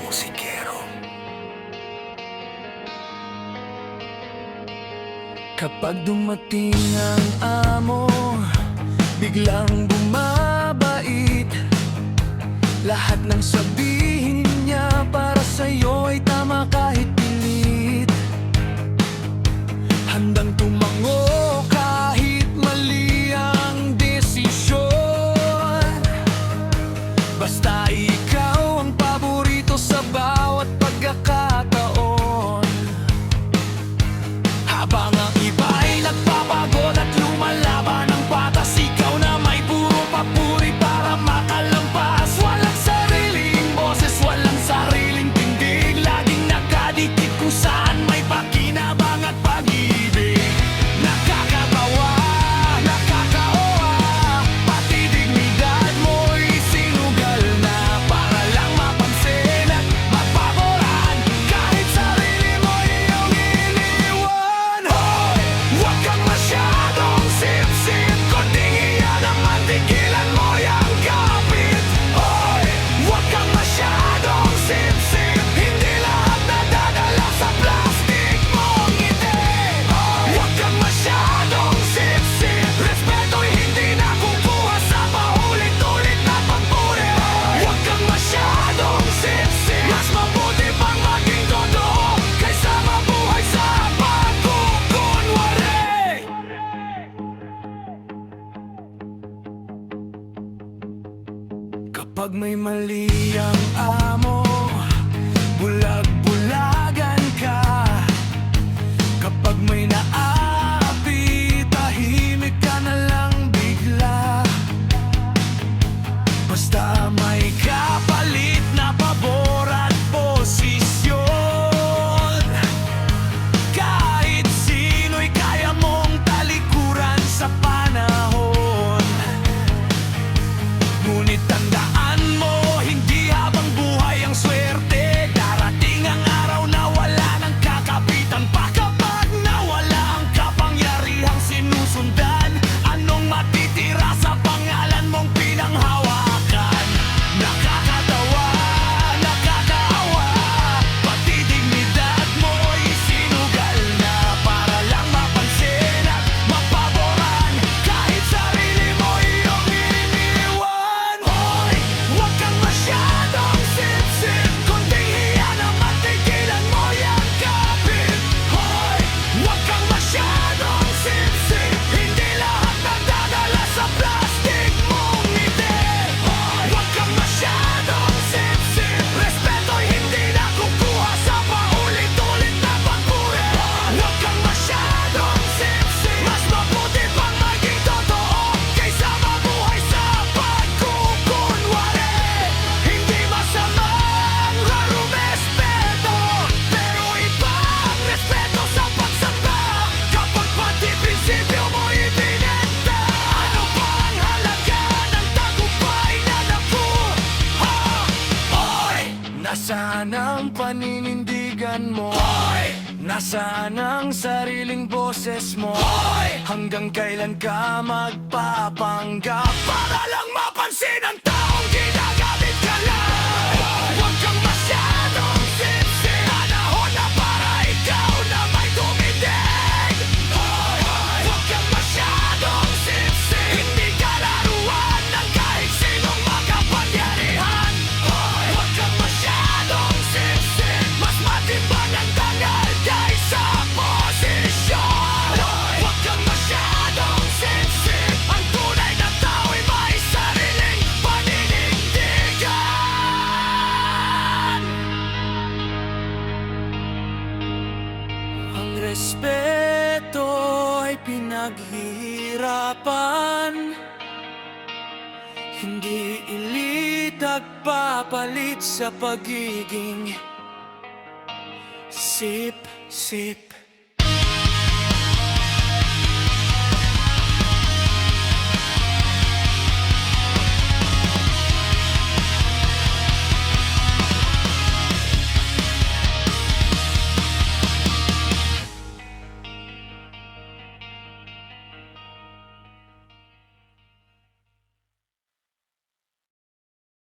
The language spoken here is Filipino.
musikero. Kapag dumating ang amo, biglang bumabait. Lahat ng sabihin niya para sa'yo ay tama kahit pilit. Handang tumango kahit mali ang desisyon. Basta ikaw ang paborito sa bawat pagkakataon. Habang ang iba'y nagpapagod at lumalaban ng patas, ikaw na may puro papuri para makalampas. Walang sariling boses, walang sariling tindig, laging nakadikit kung saan may pakinabang at pag-ibig. Nakakatawa, nakakaawa, pati dignidad mo'y sinugal na para lang mapansin at mapaboran. Kahit sarili mo iyong iniwan. Hoy, huwag kang masyadong sip-sip, kunding iyan ang mantigilan mo yang kapit. Hoy, huwag kang masyadong sip-sip, hindi lahat nadadala sa plastic mong ngiti. Huwag kang masyadong sip-sip, respeto'y hindi nakukuha sa paulit-ulit na pagpuri. Huwag kang masyadong sip-sip, mas mabuti pang maging totoo kaysa mabuhay sa pagkukunwari. Kapag may mali ang amo, bulag-bulagan ka. Kapag may naapi, tahimik ka na lang bigla. Basta may kapalit na pabor at posisyon. Kahit sino'y kaya mong talikuran sa panahon. Ngunit tandaan mo, hindi habang buhay ang swerte. Darating ang araw na wala nang kakapitan pa. Kapag nawala ang kapangyarihang sinusundan, anong matitira sa pangalan mong pinanghawakan? Nakakatawa, nakakaawa, pati dignidad mo'y sinugal na para lang mapansin at mapaboran. Kahit sarili mo iyong iniwan. Hoy, huwag kang masyadong sip-sip, kunding iyan ang matigilan mo yang kapit. Hoy, huwag kang masyadong sip-sip, hindi lahat nadadala sa plastic mong ngiti. Hoy, huwag kang masyadong sip-sip, respeto'y hindi nakukuha sa paulit-ulit na pagpuri. Huwag kang masyadong sip-sip, mas mabuti pang maging totoo kaysa mabuhay sa pagkukunwari. Hindi masamang rumespeto, pero iba ang respeto sa pagsamba. Kapag pati prinsipyo mo ibinenta, ano pa ang halaga ng tagumpay na nakuha? Hoy, nasaan ang paninindigan mo? Hoy, nasaan ang sariling boses mo? Hoy, hanggang kailan ka magpapanggap para lang mapansin ang taong ginagamit ka lang? Huwag kang masyadong sip-sip, panahon na para ikaw na may tumitig. Huwag kang masyadong sip-sip, hindi ka laruan ng kahit sinong makapangyarihan. Huwag kang masyadong sip-sip, mas matimbang ang dangal kaysa posisyon. Huwag kang masyadong sip-sip, ang tunay na tao'y may sariling paninindigan. Ang respeto ay pinaghihirapan, hindi ilitag papalit sa pagiging sip-sip.